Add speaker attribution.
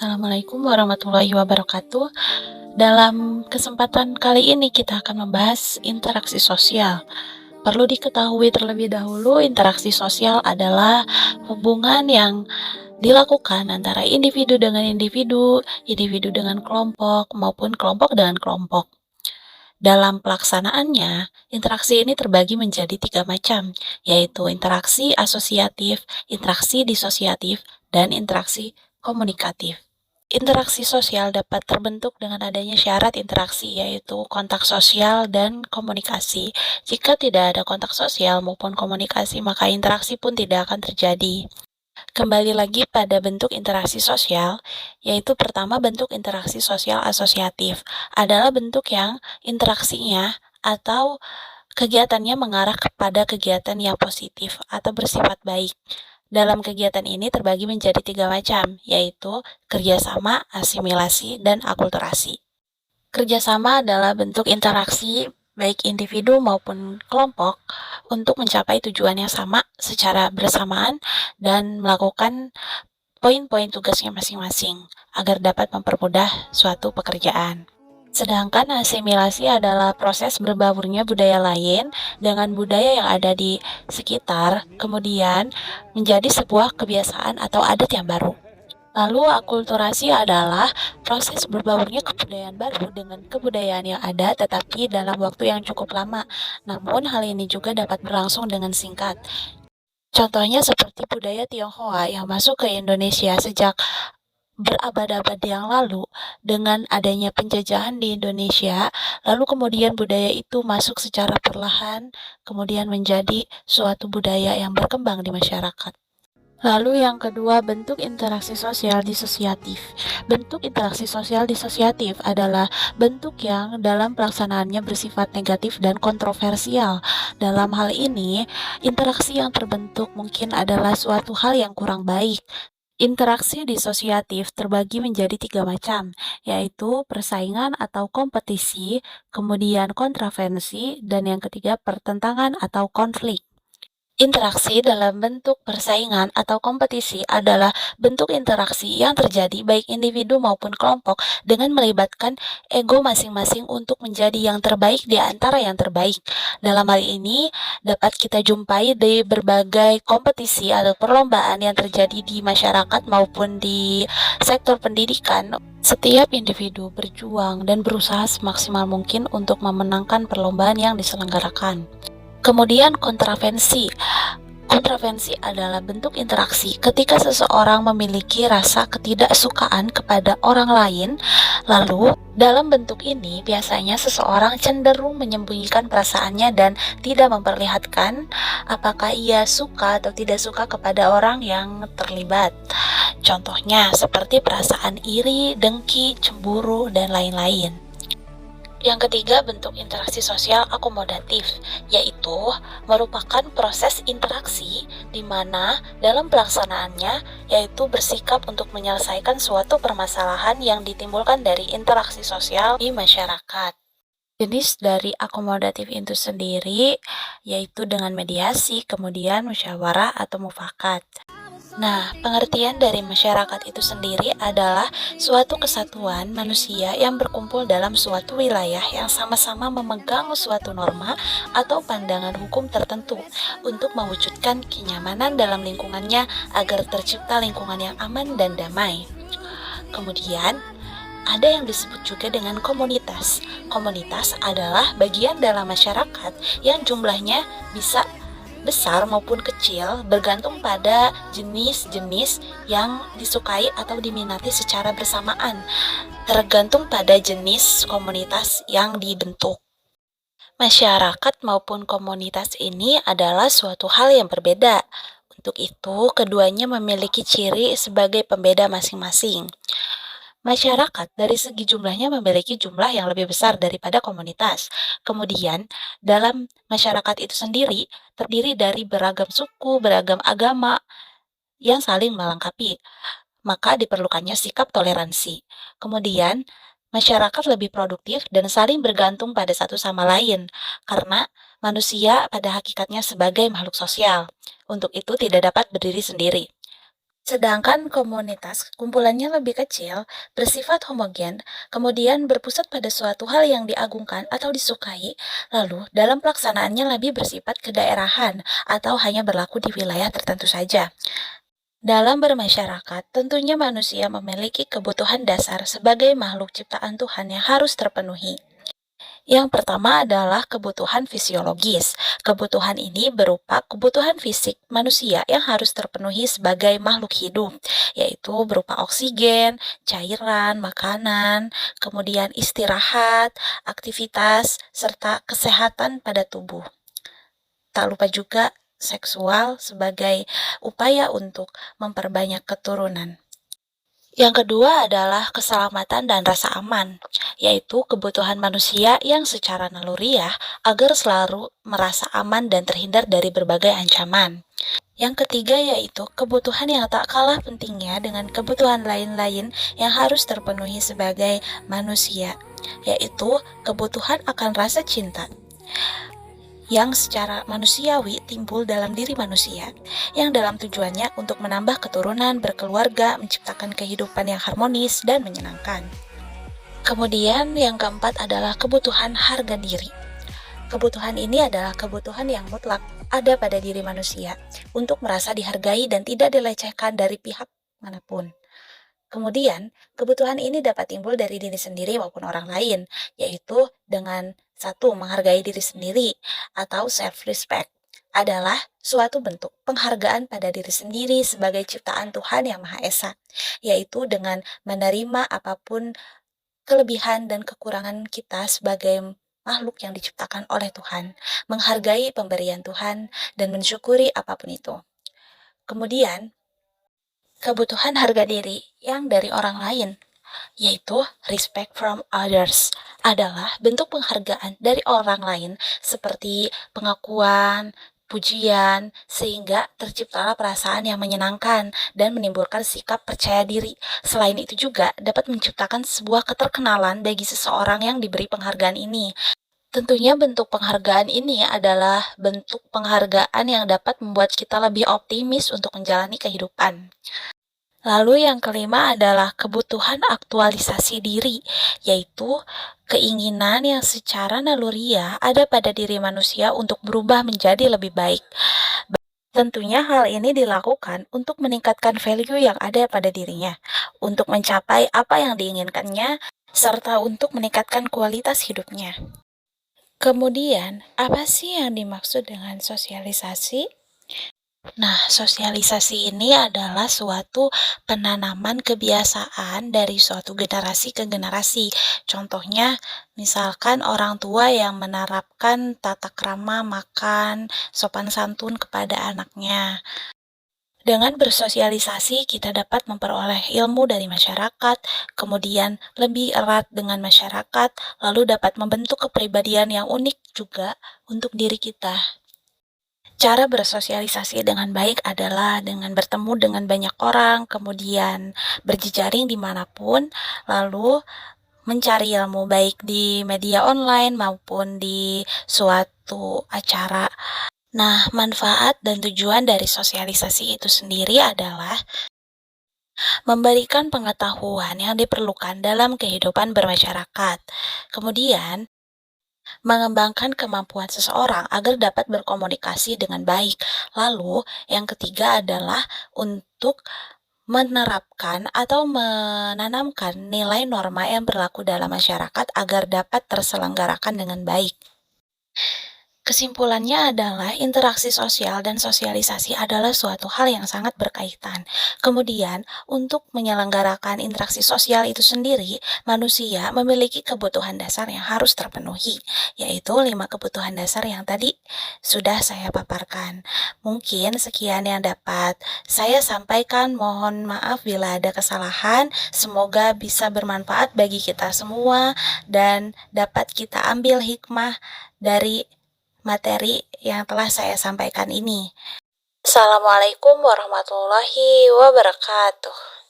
Speaker 1: Assalamualaikum warahmatullahi wabarakatuh. Dalam kesempatan kali ini kita akan membahas interaksi sosial. Perlu diketahui terlebih dahulu, interaksi sosial adalah hubungan yang dilakukan antara individu dengan individu, individu dengan kelompok, maupun kelompok dengan kelompok. Dalam pelaksanaannya, interaksi ini terbagi menjadi 3 macam, yaitu interaksi asosiatif, interaksi disosiatif, dan interaksi komunikatif. Interaksi sosial dapat terbentuk dengan adanya syarat interaksi, yaitu kontak sosial dan komunikasi. Jika tidak ada kontak sosial maupun komunikasi, maka interaksi pun tidak akan terjadi. Kembali lagi pada bentuk interaksi sosial, yaitu pertama bentuk interaksi sosial asosiatif adalah bentuk yang interaksinya atau kegiatannya mengarah kepada kegiatan yang positif atau bersifat baik. Dalam kegiatan ini terbagi menjadi 3 macam, yaitu kerjasama, asimilasi, dan akulturasi. Kerjasama adalah bentuk interaksi baik individu maupun kelompok untuk mencapai tujuan yang sama secara bersamaan dan melakukan poin-poin tugasnya masing-masing agar dapat mempermudah suatu pekerjaan. Sedangkan asimilasi adalah proses berbaurnya budaya lain dengan budaya yang ada di sekitar, kemudian menjadi sebuah kebiasaan atau adat yang baru. Lalu akulturasi adalah proses berbaurnya kebudayaan baru dengan kebudayaan yang ada tetapi dalam waktu yang cukup lama. Namun hal ini juga dapat berlangsung dengan singkat. Contohnya seperti budaya Tionghoa yang masuk ke Indonesia sejak berabad-abad yang lalu dengan adanya penjajahan di Indonesia, lalu kemudian budaya itu masuk secara perlahan, kemudian menjadi suatu budaya yang berkembang di masyarakat. Lalu yang kedua, bentuk interaksi sosial disosiatif. Bentuk interaksi sosial disosiatif adalah bentuk yang dalam pelaksanaannya bersifat negatif dan kontroversial. Dalam hal ini, interaksi yang terbentuk mungkin adalah suatu hal yang kurang baik. Interaksi disosiatif terbagi menjadi 3 macam, yaitu persaingan atau kompetisi, kemudian kontravensi, dan yang ketiga pertentangan atau konflik. Interaksi dalam bentuk persaingan atau kompetisi adalah bentuk interaksi yang terjadi baik individu maupun kelompok dengan melibatkan ego masing-masing untuk menjadi yang terbaik di antara yang terbaik. Dalam hal ini dapat kita jumpai di berbagai kompetisi atau perlombaan yang terjadi di masyarakat maupun di sektor pendidikan. Setiap individu berjuang dan berusaha semaksimal mungkin untuk memenangkan perlombaan yang diselenggarakan. Kemudian kontravensi. Kontravensi adalah bentuk interaksi ketika seseorang memiliki rasa ketidaksukaan kepada orang lain. Lalu, dalam bentuk ini biasanya seseorang cenderung menyembunyikan perasaannya dan tidak memperlihatkan apakah ia suka atau tidak suka kepada orang yang terlibat. Contohnya seperti perasaan iri, dengki, cemburu, dan lain-lain. Yang ketiga, bentuk interaksi sosial akomodatif, yaitu merupakan proses interaksi di mana dalam pelaksanaannya yaitu bersikap untuk menyelesaikan suatu permasalahan yang ditimbulkan dari interaksi sosial di masyarakat. Jenis dari akomodatif itu sendiri yaitu dengan mediasi, kemudian musyawarah atau mufakat. Nah, pengertian dari masyarakat itu sendiri adalah suatu kesatuan manusia yang berkumpul dalam suatu wilayah yang sama-sama memegang suatu norma atau pandangan hukum tertentu untuk mewujudkan kenyamanan dalam lingkungannya agar tercipta lingkungan yang aman dan damai. Kemudian, ada yang disebut juga dengan komunitas. Komunitas adalah bagian dalam masyarakat yang jumlahnya bisa besar maupun kecil bergantung pada jenis-jenis yang disukai atau diminati secara bersamaan, tergantung pada jenis komunitas yang dibentuk. Masyarakat maupun komunitas ini adalah suatu hal yang berbeda. Untuk itu, keduanya memiliki ciri sebagai pembeda masing-masing. Masyarakat dari segi jumlahnya memiliki jumlah yang lebih besar daripada komunitas. Kemudian, dalam masyarakat itu sendiri terdiri dari beragam suku, beragam agama yang saling melengkapi. Maka diperlukannya sikap toleransi. Kemudian, masyarakat lebih produktif dan saling bergantung pada satu sama lain karena manusia pada hakikatnya sebagai makhluk sosial. Untuk itu tidak dapat berdiri sendiri. Sedangkan komunitas kumpulannya lebih kecil, bersifat homogen, kemudian berpusat pada suatu hal yang diagungkan atau disukai, lalu dalam pelaksanaannya lebih bersifat kedaerahan atau hanya berlaku di wilayah tertentu saja. Dalam bermasyarakat, tentunya manusia memiliki kebutuhan dasar sebagai makhluk ciptaan Tuhan yang harus terpenuhi. Yang pertama adalah kebutuhan fisiologis. Kebutuhan ini berupa kebutuhan fisik manusia yang harus terpenuhi sebagai makhluk hidup, yaitu berupa oksigen, cairan, makanan, kemudian istirahat, aktivitas, serta kesehatan pada tubuh. Tak lupa juga seksual sebagai upaya untuk memperbanyak keturunan. Yang kedua adalah keselamatan dan rasa aman, yaitu kebutuhan manusia yang secara naluriah agar selalu merasa aman dan terhindar dari berbagai ancaman. Yang ketiga yaitu kebutuhan yang tak kalah pentingnya dengan kebutuhan lain-lain yang harus terpenuhi sebagai manusia, yaitu kebutuhan akan rasa cinta yang secara manusiawi timbul dalam diri manusia, yang dalam tujuannya untuk menambah keturunan, berkeluarga, menciptakan kehidupan yang harmonis dan menyenangkan. Kemudian yang keempat adalah kebutuhan harga diri. Kebutuhan ini adalah kebutuhan yang mutlak ada pada diri manusia untuk merasa dihargai dan tidak dilecehkan dari pihak manapun. Kemudian, kebutuhan ini dapat timbul dari diri sendiri maupun orang lain, yaitu dengan satu, menghargai diri sendiri atau self-respect adalah suatu bentuk penghargaan pada diri sendiri sebagai ciptaan Tuhan Yang Maha Esa, yaitu dengan menerima apapun kelebihan dan kekurangan kita sebagai makhluk yang diciptakan oleh Tuhan, menghargai pemberian Tuhan, dan mensyukuri apapun itu. Kemudian, kebutuhan harga diri yang dari orang lain, yaitu respect from others, adalah bentuk penghargaan dari orang lain seperti pengakuan, pujian, sehingga terciptalah perasaan yang menyenangkan dan menimbulkan sikap percaya diri. Selain itu juga dapat menciptakan sebuah keterkenalan bagi seseorang yang diberi penghargaan ini. Tentunya bentuk penghargaan ini adalah bentuk penghargaan yang dapat membuat kita lebih optimis untuk menjalani kehidupan. Lalu yang kelima adalah kebutuhan aktualisasi diri, yaitu keinginan yang secara naluriah ada pada diri manusia untuk berubah menjadi lebih baik. Tentunya hal ini dilakukan untuk meningkatkan value yang ada pada dirinya, untuk mencapai apa yang diinginkannya, serta untuk meningkatkan kualitas hidupnya. Kemudian, apa sih yang dimaksud dengan sosialisasi? Nah, sosialisasi ini adalah suatu penanaman kebiasaan dari suatu generasi ke generasi. Contohnya, misalkan orang tua yang menerapkan tata krama makan, sopan santun kepada anaknya. Dengan bersosialisasi, kita dapat memperoleh ilmu dari masyarakat, kemudian lebih erat dengan masyarakat, lalu dapat membentuk kepribadian yang unik juga untuk diri kita. Cara bersosialisasi dengan baik adalah dengan bertemu dengan banyak orang, kemudian berjejaring dimanapun, lalu mencari ilmu baik di media online maupun di suatu acara. Nah, manfaat dan tujuan dari sosialisasi itu sendiri adalah memberikan pengetahuan yang diperlukan dalam kehidupan bermasyarakat. Kemudian, mengembangkan kemampuan seseorang agar dapat berkomunikasi dengan baik. Lalu, yang ketiga adalah untuk menerapkan atau menanamkan nilai norma yang berlaku dalam masyarakat agar dapat terselenggarakan dengan baik. Kesimpulannya adalah interaksi sosial dan sosialisasi adalah suatu hal yang sangat berkaitan. Kemudian, untuk menyelenggarakan interaksi sosial itu sendiri, manusia memiliki kebutuhan dasar yang harus terpenuhi, yaitu 5 kebutuhan dasar yang tadi sudah saya paparkan. Mungkin sekian yang dapat saya sampaikan. Mohon maaf bila ada kesalahan. Semoga bisa bermanfaat bagi kita semua dan dapat kita ambil hikmah dari materi yang telah saya sampaikan ini. Assalamualaikum warahmatullahi wabarakatuh.